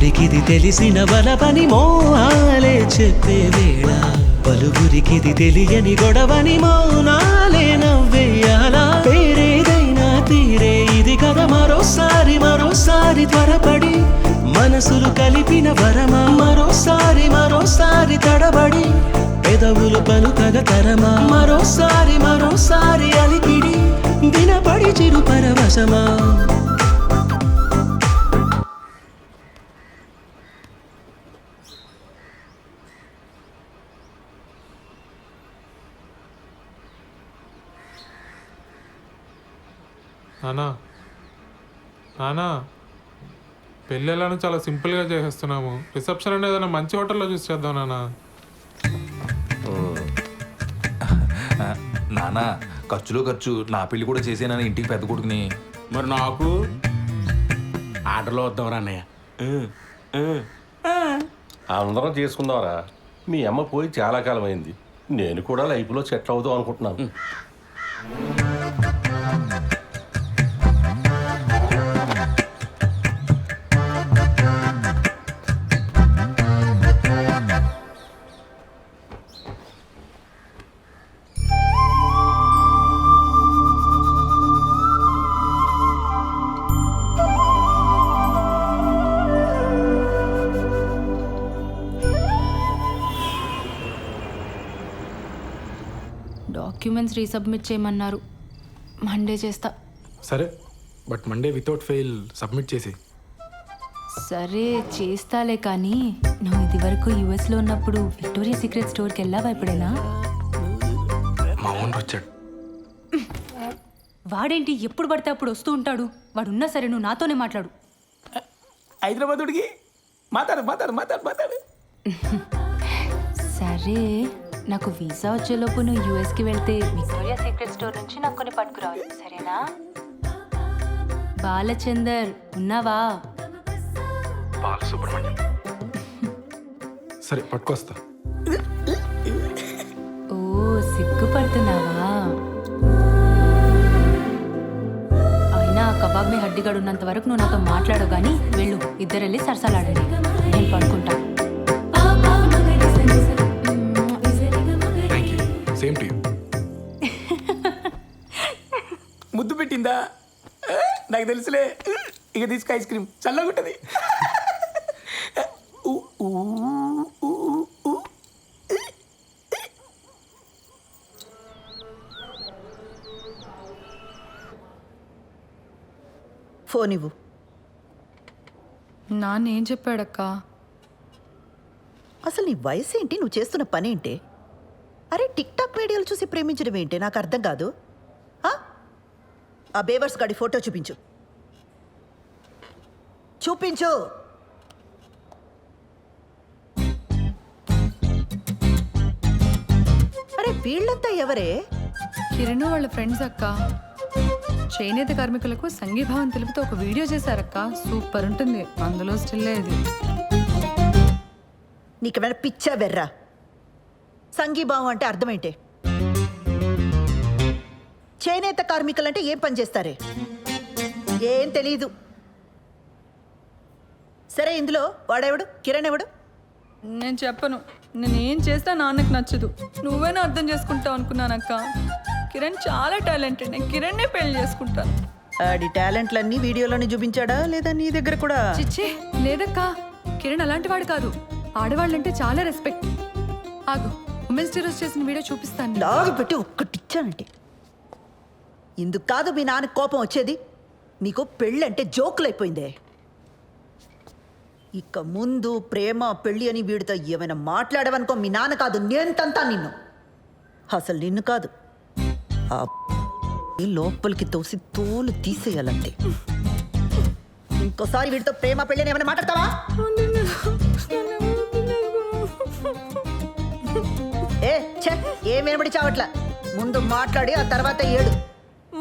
నలుగురికిది తెలిసిన వలపని మోహాలే చెప్పే వేళ పలుగురికిది తెలియని గొడవని మౌనాలే నవ్వేయాలా పేరేదైనా తీరే ఇది కదా మరోసారి మరోసారి త్వరపడి మనసులు కలిపిన వరమా మరోసారి మరోసారి తడబడి పెదవులు పలుకగ తరమా మరోసారి మరోసారి అలికిడి వినపడి చిరు పరవశమా నానా నానా పెళ్ళి ఎలానో చాలా సింపుల్గా చేసేస్తున్నాము. రిసెప్షన్ అనేది ఏదైనా మంచి హోటల్లో చూసి చేద్దాం నానా. నానా ఖర్చులో ఖర్చు నా పెళ్లి కూడా చేసేనా ఇంటికి పెద్ద కొడుకుని. మరి నాకు ఆర్డర్లో వద్దాంరా అన్నయ్య. అందరం చేసుకుందాంరా. మీ అమ్మ పోయి చాలా కాలం అయింది. నేను కూడా లైఫ్లో సెటిల్ అవుదాం అనుకుంటున్నాను. డాక్యుమెంట్స్ రీసబ్మిట్ చేయమన్నారు. మండే చేస్తా. సరే, but Monday without fail submit చేసి. సరే చేస్తాలే, కానీ నువ్వు ఇది వరకు యుఎస్లో ఉన్నప్పుడు విక్టోరియా సీక్రెట్ స్టోర్కి వెళ్ళావా ఎప్పుడైనా? మా ఓనర్ వచ్చాడు. వాడేంటి ఎప్పుడు పడితే అప్పుడు వస్తూ ఉంటాడు? వాడున్నా సరే నువ్వు నాతోనే మాట్లాడు. హైదరాబాదుడికి మాట్లాడు మాట్లాడు మాట్లాడు మాట్లాడు. సరే, నాకు వీసా వచ్చేలోపు నువ్వు యూఎస్కి వెళ్తే విక్టోరియా సీక్రెట్ స్టోర్ నుంచి నాకు కొన్ని పట్టుకురావాలి, సరేనా? బాలచందర్ ఉన్నావా? బాలసుబ్రహ్మణ్యం. సరే పట్టుకొస్తా. ఓ సిగ్గుపడుతున్నావా? అయినా కబాబ్ మీ హడ్డిగాడు ఉన్నంత వరకు నువ్వు నాతో మాట్లాడవు, కానీ వెళ్ళు, ఇద్దరు వెళ్ళి సరసాలాడండి, నేను పడుకుంటా. Same to you. ముద్దు పెట్టిందా? నాకు తెలుసులే. ఇక తీసుకు ఐస్ క్రీమ్ చల్లగా ఉంటుంది. ఫోన్ ఇవ్వు. నాన్నేం చెప్పాడక్క? అసలు నీ వయసు ఏంటి? నువ్వు చేస్తున్న పని ఏంటి? అరే టిక్ టాక్ వీడియోలు చూసి ప్రేమించడం ఏంటి? నాకు అర్థం కాదు. ఆ బేవర్స్ గాడి ఫోటో చూపించు. చూపించు. అరే వీళ్ళంతా ఎవరే? కిరణ్ వాళ్ళ ఫ్రెండ్స్ అక్క. చేనేత కార్మికులకు సంఘీభావం తెలుపుతూ ఒక వీడియో చేశారక్క. సూపర్ ఉంటుంది. అందులో స్టిల్ ఇది. నీకేమైనా పిచ్చా వెర్రా? సంఘీభావం అంటే అర్థమేంటి? చేనేత కార్మికులంటే ఏం పని చేస్తారే? ఏం తెలీదు. సరే, ఇందులో వాడెవడు? కిరణ్ ఎవడు? నేను చెప్పను. నేనేం చేస్తా నాన్నకు నచ్చదు. నువ్వేనా అర్థం చేసుకుంటావు అనుకున్నానక్క. కిరణ్ చాలా టాలెంటెడ్. నేను కిరణ్నే పెళ్లి చేసుకుంటాను. ఆడి టాలెంట్లన్నీ వీడియోలోనే చూపించాడా లేదా నీ దగ్గర కూడా? చిచ్చే లేదక్క, కిరణ్ అలాంటి వాడు కాదు. ఆడవాళ్ళంటే చాలా రెస్పెక్ట్. ఆగు, ఉమెన్స్ డే రోజు చేసిన వీడియో చూపిస్తాను. లాగి పెట్టి ఒక్కటిచ్చానంటే ఇందుకు కాదు మీ నాన్న కోపం వచ్చేది. నీకు పెళ్ళంటే జోకులైపోయిందే. ఇక ముందు ప్రేమ పెళ్ళి అని వీడితో ఏమైనా మాట్లాడవనుకో, మీ నాన్న కాదు నేను తంతా నిన్ను. అసలు నిన్ను కాదు, ఆ లోపలికి తోసి తోలు తీసేయాలంతే. ఇంకోసారి వీడితో ప్రేమ పెళ్ళి అని ఏమైనా మాట్లాడతావా? ఏం వినబడి చావట్లా. ముందు మాట్లాడి ఆ తర్వాత ఏడు.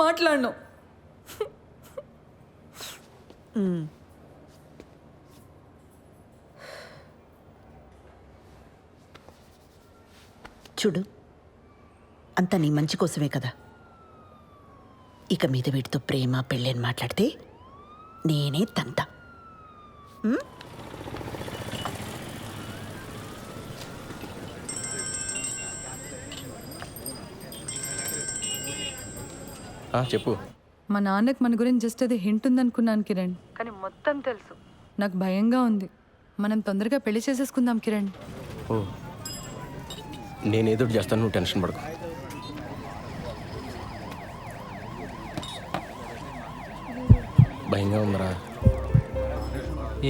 మాట్లాడను. చూడు, అంతా నీ మంచి కోసమే కదా. ఇక మీద వీటితో ప్రేమ పెళ్ళి అని మాట్లాడితే నేనే తంతా. చెప్పు. మా నాన్నకి మన గురించి జస్ట్ అది హింట్ ఉందనుకున్నాను కిరణ్, కానీ మొత్తం తెలుసు. నాకు భయంగా ఉంది. మనం తొందరగా పెళ్లి చేసేసుకుందాం కిరణ్. ఓ, నేనేదో చేస్తాను, నువ్వు టెన్షన్ పడకు. భయంగా ఉందరా.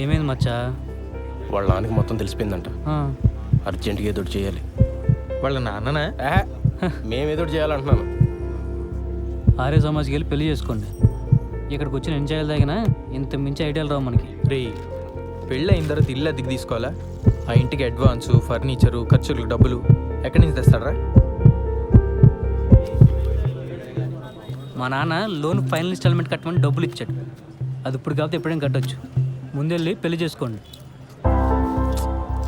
ఏమైంది మచ్చా? వాళ్ళ నాన్నకి మొత్తం తెలిసిపోయిందంట. అర్జెంటుగా ఏదో చేయాలి. వాళ్ళ నాన్ననా? మేమేదో చేయాలంటున్నాను. ఆర్య సమాజ్కి వెళ్ళి పెళ్లి చేసుకోండి. ఇక్కడికి వచ్చి నేను చేయాలి తగినా ఇంత మించి ఐడియాలు రావు మనకి. రే, పెళ్ళి అయిన తర్వాత ఇల్లు అద్దెకి తీసుకోవాలా? ఆ ఇంటికి అడ్వాన్సు, ఫర్నిచరు, ఖర్చులకు డబ్బులు ఎక్కడి నుంచి తెస్తాడరా? మా నాన్న లోన్ ఫైనల్ ఇన్స్టాల్మెంట్ కట్టమని డబ్బులు ఇచ్చాడు. అది ఇప్పుడు కాకపోతే ఎప్పుడైనా కట్టొచ్చు. ముందెళ్ళి పెళ్లి చేసుకోండి.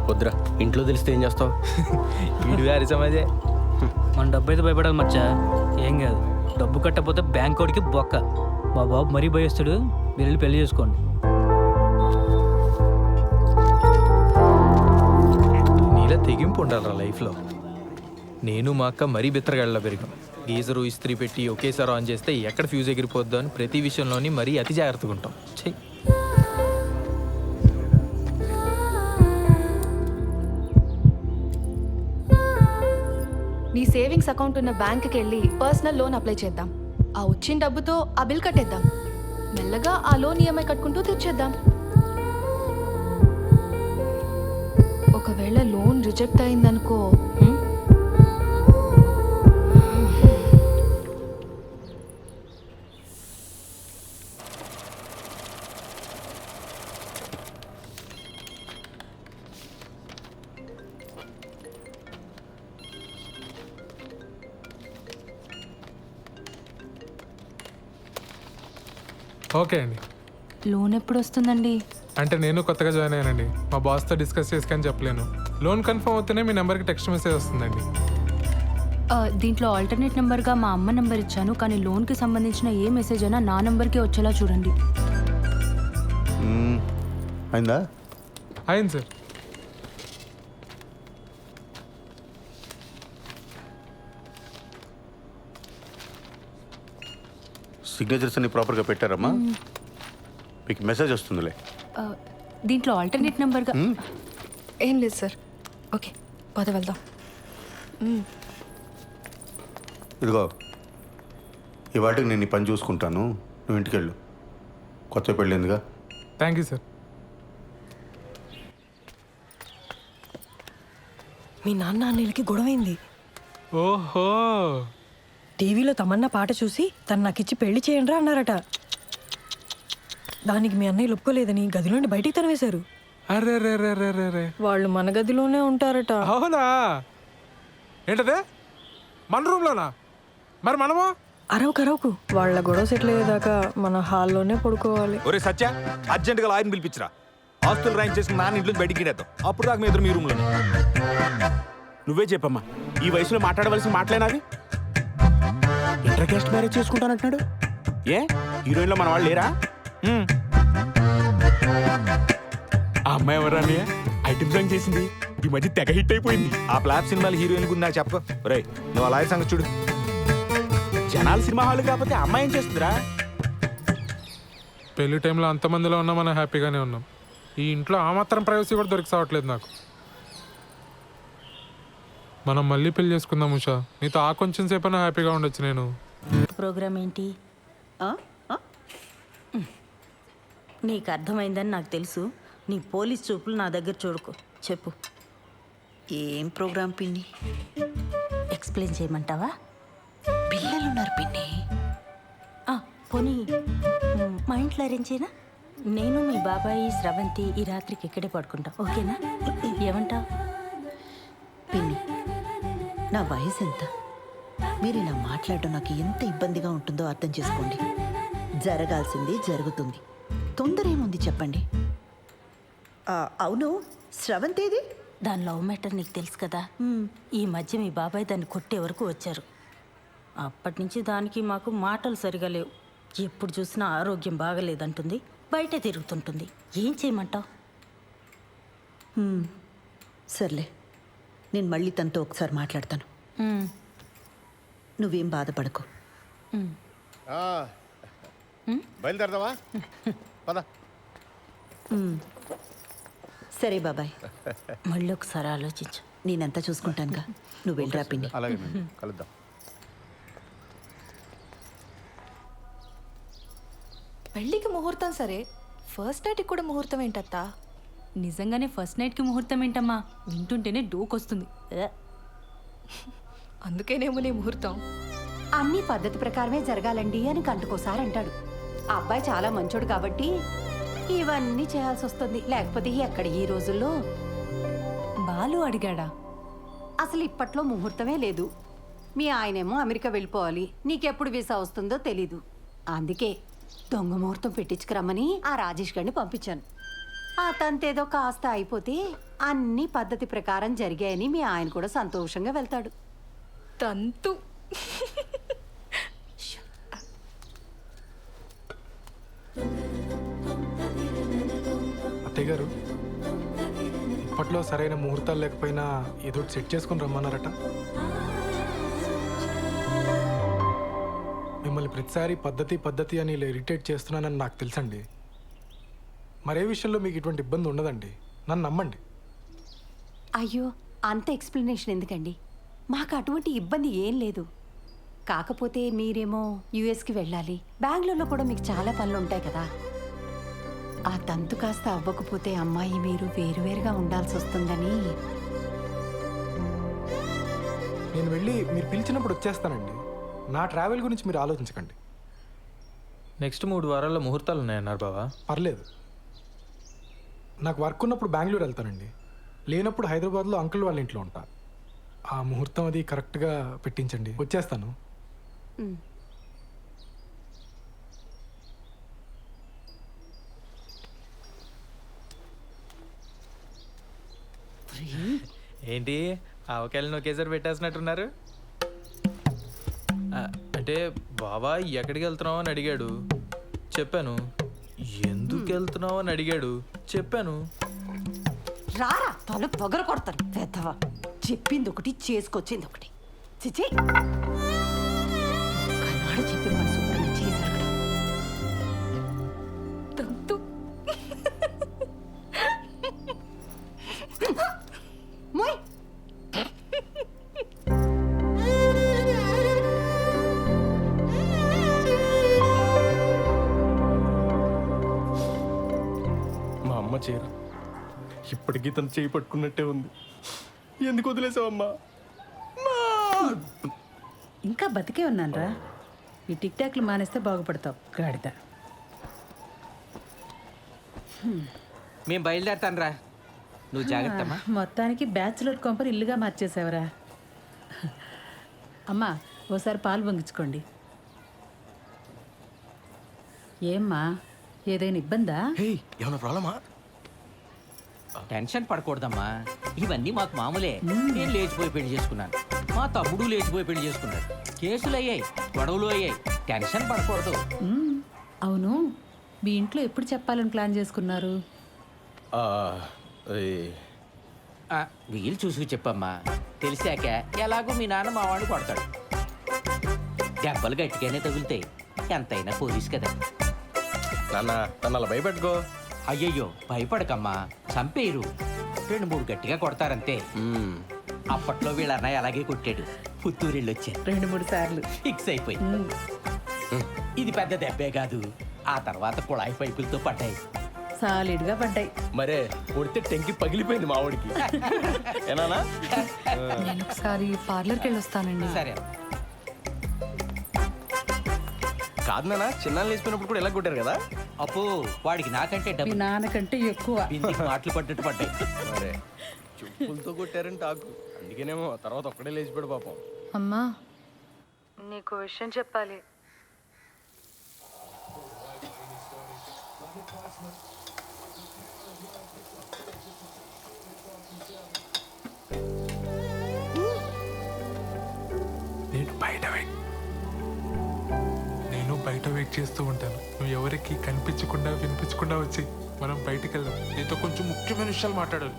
వద్దురా, ఇంట్లో తెలిస్తే ఏం చేస్తావు? వీడు వారి సమాజే. మన డబ్బు అయితే భయపడాలి మచ్చా. ఏం కాదు, డబ్బు కట్టకపోతే బ్యాంక్ వాడికి బొక్క. మా బాబు మరీ భయస్తాడు. మీరు వెళ్ళి పెళ్లి చేసుకోండి. నీలా తెగింపు ఉండాలరా లైఫ్లో. నేను మా అక్క మరీ బిత్తరగాళ్ళ పెరిగాం. గీజరు ఇస్త్రీ పెట్టి ఒకేసారి ఆన్ చేస్తే ఎక్కడ ఫ్యూజ్ ఎగిరిపోద్దో అని ప్రతి విషయంలోని మరీ అతి జాగ్రత్తగా ఉంటాం. చెయ్యి. నీ సేవింగ్స్ అకౌంట్ ఉన్న బ్యాంక్కి వెళ్ళి పర్సనల్ లోన్ అప్లై చేద్దాం. ఆ వచ్చిన డబ్బుతో ఆ బిల్ కట్టేద్దాం. మెల్లగా ఆ లోన్ ఈఎంఐ కట్టుకుంటూ తీర్చేద్దాం. ఒకవేళ లోన్ రిజెక్ట్ అయిందనుకో, ఓకే అండి. లోన్ ఎప్పుడు వస్తుందండి? అంటే నేను కొత్తగా జాయిన్ అయ్యానండి. మా బాస్తో డిస్కస్ చేసుకొని చెప్పలేను. లోన్ కన్ఫర్మ్ అవుతూనే మీ నెంబర్కి టెక్స్ట్ మెసేజ్ వస్తుందండి. దీంట్లో ఆల్టర్నేట్ నెంబర్గా మా అమ్మ నెంబర్ ఇచ్చాను, కానీ లోన్కి సంబంధించిన ఏ మెసేజ్ అయినా నా నెంబర్కి వచ్చేలా చూడండి. అయిందా? అయింది సార్. సిగ్నేచర్స్ అన్ని ప్రాపర్గా పెట్టారమ్మా? మీకు మెసేజ్ వస్తుందిలే. దీంట్లో ఆల్టర్నేట్ నెంబర్గా ఏం లేదు సార్. ఓకే, పద వెళ్దాం. ఇదిగో, ఈ వాటికి నేను ఈ పని చూసుకుంటాను, నువ్వు ఇంటికి వెళ్ళు. కొత్త పెళ్ళిందిగా. Thank you sir. మీ నాన్న అన్నయ్యలకి గొడవైంది. ఓహో, టీవీలో తమన్నా పాట చూసి తను నాకిచ్చి పెళ్లి చేయండి రా అన్నారట. దానికి మీ అన్నయ్య ఒప్పుకోలేదని గదిలోండి బయటికి తరివేశారు. అరే రే రే రే రే రే. వాళ్ళు మన గదిలోనే ఉంటారట. అవునా? ఏంటదే, మన రూమ్లోనా? మరి మనము అరవకు, వాళ్ళ గొడవ సెటిల్ అయ్యేదాకా మన హాల్లోనే పడుకోవాలి. ఒరే సత్య, అర్జెంటుగా లాయర్ని పిలిపించరా. ఆస్తులు రాయింగ్ చేసుకుని నాన్న ఇంట్లో బయటికి గిడేద్దాం. అప్పుడు దాకా మీ ఇద్దరు మీ రూమ్లో. నువ్వే చెప్పమ్మా, ఈ వయసులో మాట్లాడవలసిన మాటలేనాది? ఇంటర్ కాస్ట్ మ్యారేజ్ చేసుకుంటానంటున్నాడు. ఏ హీరోయిన్లో మన వాళ్ళు లేరా? ఆ అమ్మాయి ఎవరా? ఐటమ్ సాంగ్ చేసింది, ఈ మధ్య తెగ హిట్ అయిపోయింది. ఆ ఫ్లాప్ సినిమాలు హీరోయిన్ గురించి నాకు చెప్పకు. రే, నువ్వు ఆ లాయర్ సంగతి చూడు. జనాలు సినిమా హాల్ కాకపోతే అమ్మాయి ఏం చేస్తుందిరా? పెళ్లి టైంలో అంతమందిలో ఉన్నా మనం హ్యాపీగానే ఉన్నాం. ఈ ఇంట్లో ఆ మాత్రం ప్రైవసీ కూడా దొరికి సావట్లేదు నాకు. మనం మళ్ళీ పెళ్లి చేసుకుందాం ఉషా. నీతో ఆ కొంచెం సేపైనా హ్యాపీగా ఉండొచ్చు. నేను ప్రోగ్రామ్ ఏంటి? నీకు అర్థమైందని నాకు తెలుసు. నీ పోలీస్ చూపులు నా దగ్గర చూడకు. చెప్పు, ఏం ప్రోగ్రాం పిన్ని? ఎక్స్ప్లెయిన్ చేయమంటావా? పిల్లలున్నారు పిన్ని. పోనీ మా ఇంట్లో అరేంజ్ చేయనా? నేను మీ బాబాయి స్రవంతి ఈ రాత్రికి ఇక్కడే పడుకుంటాం, ఓకేనా? ఏమంటావు? పిన్ని, నా వయసు ఎంత? మీరు ఇలా మాట్లాడడం నాకు ఎంత ఇబ్బందిగా ఉంటుందో అర్థం చేసుకోండి. జరగాల్సింది జరుగుతుంది. తొందర ఏముంది చెప్పండి. అవును, స్రవంతేది? దాని లవ్ మ్యాటర్ నీకు తెలుసు కదా. ఈ మధ్య మీ బాబాయ్ దాన్ని కొట్టే వరకు వచ్చారు. అప్పటి నుంచి దానికి మాకు మాటలు సరిగా లేవు. ఎప్పుడు చూసినా ఆరోగ్యం బాగలేదంటుంది, బయటే తిరుగుతుంటుంది. ఏం చేయమంటావు? సర్లే, నేను మళ్ళీ తనతో ఒకసారి మాట్లాడతాను. నువ్వేం బాధపడకు. బయలుదేరదావా పద. సరే బాబాయ్, మళ్ళీ ఒకసారి ఆలోచించు. నేనంతా చూసుకుంటానుగా, నువ్వు వెళ్ళరా పిన్ని. అలాగే కలుద్దాం. పెళ్ళికి ముహూర్తం సరే, ఫస్ట్ నైట్కి కూడా ముహూర్తం ఏంటత్తా? నిజంగానే ఫస్ట్ నైట్కి ముహూర్తం ఏంటమ్మా? వింటుంటేనే డోకొస్తుంది. అందుకేనేమో నీ ముహూర్తం. అన్ని పద్ధతి ప్రకారమే జరగాలండి అని గంటకోసారి అంటాడు. ఆ అబ్బాయి చాలా మంచోడు కాబట్టి ఇవన్నీ చేయాల్సి వస్తుంది. లేకపోతే ఎక్కడ ఈ రోజుల్లో. బాలు అడిగాడా? అసలు ఇప్పట్లో ముహూర్తమే లేదు. మీ ఆయనేమో అమెరికా వెళ్ళిపోవాలి, నీకెప్పుడు వీసా వస్తుందో తెలీదు. అందుకే దొంగ ముహూర్తం పెట్టించుకురమ్మని ఆ రాజేష్ గారిని పంపించాను. ఆ తంతేదో కాస్త అయిపోతే అన్ని పద్ధతి ప్రకారం జరిగాయని మీ ఆయన కూడా సంతోషంగా వెళ్తాడు. తంతు. అత్తయ్య గారు, ఇప్పట్లో సరైన ముహూర్తాలు లేకపోయినా ఏదో సెట్ చేసుకుని రమ్మన్నారట. మిమ్మల్ని ప్రతిసారి పద్ధతి అని ఇలా ఇరిటేట్ చేస్తున్నానని నాకు తెలుసండి. మరే విషయంలో మీకు ఇటువంటి ఇబ్బంది ఉండదండి, నన్ను నమ్మండి. అయ్యో, అంత ఎక్స్ప్లెనేషన్ ఎందుకండి? మాకు అటువంటి ఇబ్బంది ఏం లేదు. కాకపోతే మీరేమో యుఎస్కి వెళ్ళాలి, బెంగళూరులో కూడా మీకు చాలా పనులు ఉంటాయి కదా. ఆ తంతు కాస్త అవ్వకపోతే అమ్మాయి మీరు వేరువేరుగా ఉండాల్సి వస్తుందని. నేను వెళ్ళి మీరు పిలిచినప్పుడు వచ్చేస్తానండి. నా ట్రావెల్ గురించి మీరు ఆలోచించకండి. నెక్స్ట్ 3 వారాల్లో ముహూర్తాలు ఉన్నాయన్నారు బావా. పర్లేదు, నాకు వర్క్ ఉన్నప్పుడు బెంగళూరు వెళ్తానండి, లేనప్పుడు హైదరాబాద్లో అంకుల్ వాళ్ళ ఇంట్లో ఉంటా. ఆ ముహూర్తం అది కరెక్ట్గా పెట్టించండి, వచ్చేస్తాను. ఏంటి ఆవకాయలను ఒకేసారి పెట్టేసినట్టున్నారు? అంటే బావా ఎక్కడికి వెళ్తున్నావు అని అడిగాడు, చెప్పాను. ఎందుకు వెళ్తున్నావు అని అడిగాడు, చెప్పాను. రారా తల పొగర కొడతాను పెద్దవా. చెప్పింది ఒకటి, చేసుకొచ్చింది ఒకటి. చిచి, కన్నాడు చెప్పిన మన శుభ్రంగా చేశారు కదా. తంతు. మోయ్. మా అమ్మ చీర ఇప్పటికీ తను చేయి పట్టుకున్నట్టే ఉంది. ఎందుకు వదిలేసావమ్మా? ఇంకా బతికే ఉన్నానరా. ఈ టిక్ టాక్లు మానేస్తే బాగుపడతావు గాడిద. మేము బయలుదేరుతాను రా, నువ్వు జాగ్రత్త. మొత్తానికి బ్యాచులర్ కొంపని ఇల్లుగా మార్చేసావురా. అమ్మా, ఓసారి పాలు పొంగించుకోండి. ఏమ్మా, ఏదైనా ఇబ్బందా? ఏమైనా ప్రాబ్లమా? టెన్షన్ పడకూడదమ్మా, ఇవన్నీ మాకు మామూలే. నేను లేచిపోయి పెళ్లి చేసుకున్నాను, మా తమ్ముడు లేచిపోయి పెళ్లి చేసుకున్నాడు. కేసులు అయ్యాయి, గొడవలు అయ్యాయి, టెన్షన్ పడకూడదు. అవును, మీ ఇంట్లో ఎప్పుడు చెప్పాలని ప్లాన్ చేసుకున్నారు? వీలు చూసుకు చెప్పమ్మా, తెలిసాక ఎలాగో మీ నాన్న మా వాడిని కొడతాడు. దెబ్బలు గట్టిగానే తగులుతాయి, ఎంతైనా పోలీస్ కదా. నాన్న నన్ను అలా భయపెట్టుకో. అయ్యయ్యో భయపడకమ్మా, చంపేయరు, 2-3 గట్టిగా కొడతారంతే. అప్పట్లో వీళ్ళ అన్నయ్య అలాగే కొట్టాడు, పుత్తూరిళ్ళు వచ్చారు 2-3 సార్లు ఫిక్స్ అయిపోయి. ఇది పెద్ద దెబ్బే కాదు, ఆ తర్వాత కుళాయి పైపులతో పడ్డాయి, సాలిడ్గా పడ్డాయి. మరే కొడితే టెంకి పగిలిపోయింది మా వాడికి. ఏనానా? నేను ఒకసారి పార్లర్కి వెళ్ళి వస్తానండి. సరే. కాదు నాన్న, చిన్నాళ్ళు వేసుకున్నప్పుడు కూడా ఎలా కొట్టారు కదా. అప్పు వాడికి నాకంటే మీ డబ్బు నాన్నకంటే ఎక్కువ. మాటలు పడ్డట్టు పడ్డాయి. మరే చెప్పులతో కొట్టారని టాకు, అందుకేనేమో తర్వాత ఒక్కడే లేచిపోయాడు పాపం. అమ్మా, నీకు విషయం చెప్పాలి. నేను బయట వెయిట్ చేస్తూ ఉంటాను. నువ్వు ఎవరికి కనిపించకుండా వినిపించకుండా వచ్చి మనం బయటికి వెళ్దాం. నీతో కొంచెం ముఖ్యమైన విషయాలు మాట్లాడాలి.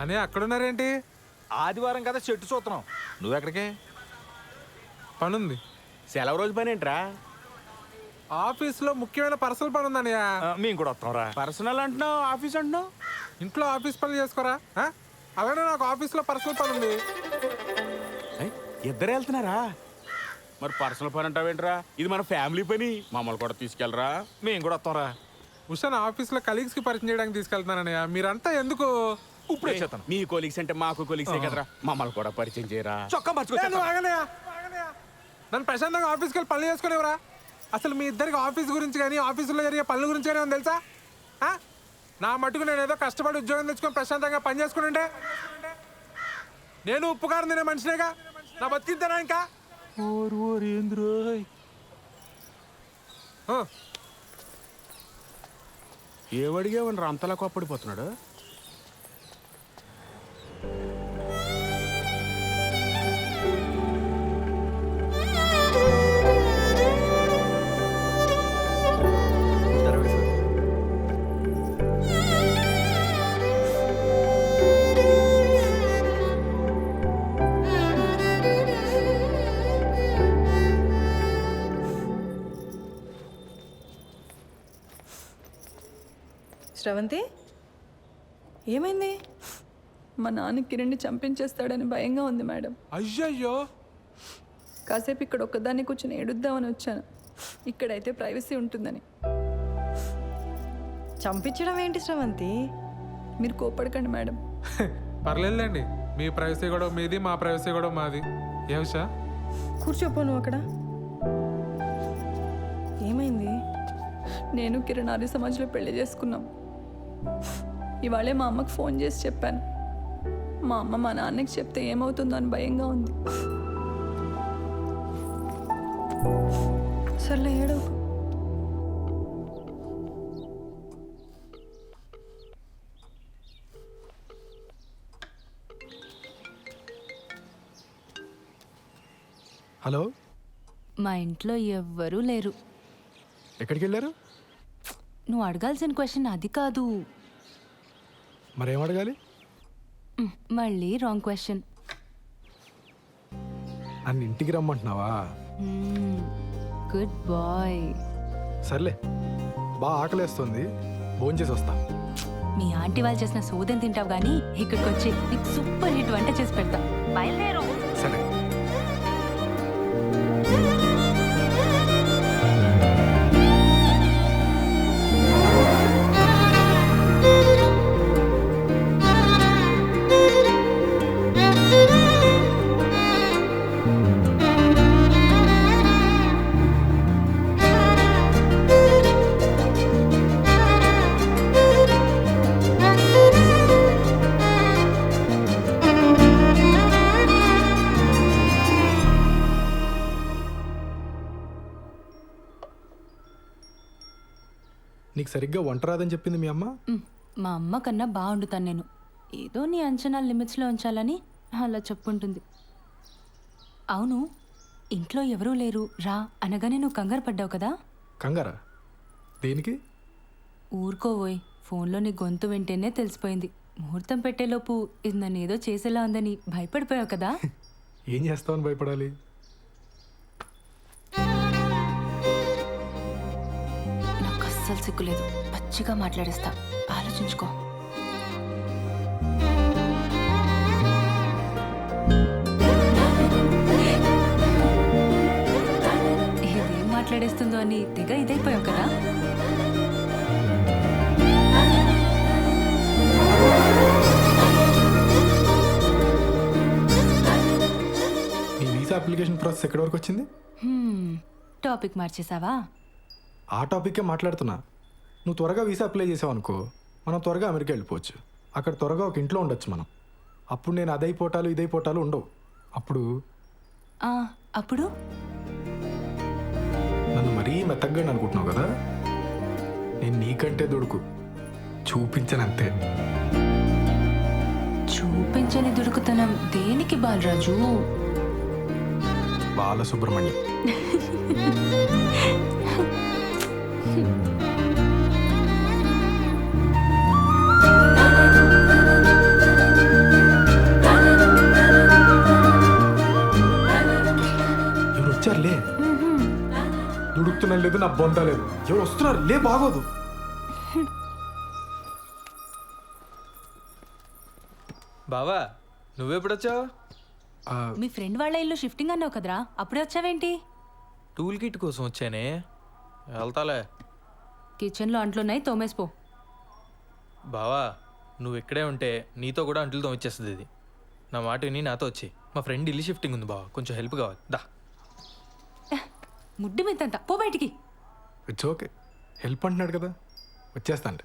అని అక్కడున్నారేంటి? ఆదివారం కదా చెట్టు చూస్తున్నాం. నువ్వెక్కడికి? పనుంది. సెలవు రోజు పని ఏంట్రా? ఆఫీస్లో ముఖ్యమైన పర్సనల్ పని ఉందన్నయ్య. మేము కూడా వస్తాంరా. పర్సనల్ అంటున్నావు, ఆఫీస్ అంటున్నావు. ఇంట్లో ఆఫీస్ పనులు చేసుకోరా? అలానే నాకు ఆఫీస్లో పర్సనల్ పని ఉంది. ఇద్దరు వెళ్తున్నారా? మరి పర్సనల్ పని అంటావేంట్రా? ఇది మన ఫ్యామిలీ పని, మమ్మల్ని కూడా తీసుకెళ్ళరా? మేము కూడా వస్తాంరా. ఉషా ఆఫీస్లో కలీగ్స్కి పరిచయం చేయడానికి తీసుకెళ్తున్నానయ్య. మీరంతా ఎందుకు? ఇప్పుడే చేస్తాను. మీ కొలీగ్స్ అంటే మాకు కొలీగ్సే కదరా, మమ్మల్ని కూడా పరిచయం చేయరా? చొక్కా మర్చిపోయి నన్ను ప్రశాంతంగా ఆఫీస్కి వెళ్ళి పనులు చేసుకునేవరా? అసలు మీ ఇద్దరికి ఆఫీస్ గురించి కానీ ఆఫీసులో జరిగే పనుల గురించి కానీ తెలుసా? నా మటుకు నేను ఏదో కష్టపడి ఉద్యోగం తెచ్చుకొని ప్రశాంతంగా పని చేసుకుంటే నేను ఉప్పు కారం తినే మనిషినేగా. నా బతికిద్దానా ఇంకా? ఏమడిగావని అంతలా కోప్పడిపోతున్నాడు? శ్రవంతి, ఏమైంది? మా నాన్న కిరణ్ని చంపించేస్తాడని భయంగా ఉంది మేడం. అయ్యయ్యో. కాసేపు ఇక్కడ ఒక్కదాన్ని కూర్చొని ఏడుద్దామని వచ్చాను. ఇక్కడైతే ప్రైవసీ ఉంటుందని. చంపించడం ఏంటి శ్రవంతి? మీరు కోపడకండి మేడం. పర్లేదులేండి, మీ ప్రైవసీ కూడా మీది, మా ప్రైవసీ కూడా మాది. ఏ ఉషా? కూర్చోపో నువ్వు అక్కడ. ఏమైంది? నేను కిరణ్ ఆర్య సమాజ్లో పెళ్లి చేసుకున్నాం. ఇవాళే మా అమ్మకు ఫోన్ చేసి చెప్పాను. మా అమ్మ మా నాన్నకి చెప్తే ఏమవుతుందో అని భయంగా ఉంది. సర్లే ఏడు. హలో, మా ఇంట్లో ఎవ్వరూ లేరు. ఎక్కడికి వెళ్ళారు? నువ్వు అడగాల్సిన క్వశ్చన్ అది కాదు. మరేం అడగాలి? మళ్ళీ రాంగ్ క్వశ్చన్. నన్ను ఇంటికి రమ్మంటున్నావా? Good bye. సర్లే, బాగా ఆకలేస్తుంది, భోంచేసి వస్తా. మీ ఆంటీ వాళ్ళు చేసిన సోదం తింటావు కానీ ఇక్కడికి వచ్చి నీకు సూపర్ హిట్ వంట చేసి పెడతా. బయలుదేరు. సరే. నీకు సరిగ్గా వంట రాదని చెప్పింది మీ అమ్మ? మా అమ్మ కన్నా బాగుండుతాను నేను. ఏదో నీ అంచనా లిమిట్స్లో ఉంచాలని అలా చెప్పుంటుంది. అవును, ఇంట్లో ఎవరూ లేరు రా అనగానే నువ్వు కంగారు పడ్డావు కదా? కంగారా? దేనికి? ఊరుకోవోయ్, ఫోన్లో నీ గొంతు వింటేనే తెలిసిపోయింది. ముహూర్తం పెట్టేలోపు ఇది నన్ను ఏదో చేసేలా ఉందని భయపడిపోయావు కదా? ఏం చేస్తావని భయపడాలి? నాకు అస్సలు సిగ్గులేదు, పచ్చిగా మాట్లాడేస్తా, ఆలోచించుకో. ఇదేం మాట్లాడేస్తుందో అని తెగ ఇదైపోయావు కదా? నీ వీసా అప్లికేషన్ ప్రాసెస్ ఎక్కడి వరకు వచ్చింది? టాపిక్ మార్చేసావా? ఆ టాపిక్కే మాట్లాడుతున్నా. నువ్వు త్వరగా వీసా అప్లై చేసావు అనుకో, మనం త్వరగా అమెరికా వెళ్ళిపోవచ్చు. అక్కడ త్వరగా ఒక ఇంట్లో ఉండొచ్చు మనం. అప్పుడు నేను అదైపోటాలు ఇదైపోటాలు ఉండవు. అప్పుడు అప్పుడు నన్ను మరీ మెత్తగా అనుకుంటున్నావు కదా? నేను నీకంటే దొడుకు చూపించనంతే. చూపించని దుడుకుతనం దేనికి బాలరాజు? బాలసుబ్రహ్మణ్యం. పొద్దున లేదు నా బొంద లేదు. ఎవరు వస్తున్నారు? లే, బాగోదు. బావా నువ్వెప్పుడొచ్చావు? మీ ఫ్రెండ్ వాళ్ళ ఇల్లు షిఫ్టింగ్ అన్నావు కదరా, అప్పుడే వచ్చావేంటి? టూల్ కిట్ కోసం వచ్చానే, వెళ్తాలే. కిచెన్లో అంట్లున్నాయి, తోమేసిపో. బావా నువ్వు ఇక్కడే ఉంటే నీతో కూడా అంట్లు తోమిచ్చేస్తుంది ఇది. నా మాట విని నాతో వచ్చి. మా ఫ్రెండ్ ఇల్లు షిఫ్టింగ్ ఉంది బావా, కొంచెం హెల్ప్ కావాలి. దా. ముడ్డు మీద పో బయటికి. ఇట్స్ ఓకే, హెల్ప్ అంటున్నాడు కదా, వచ్చేస్తాను.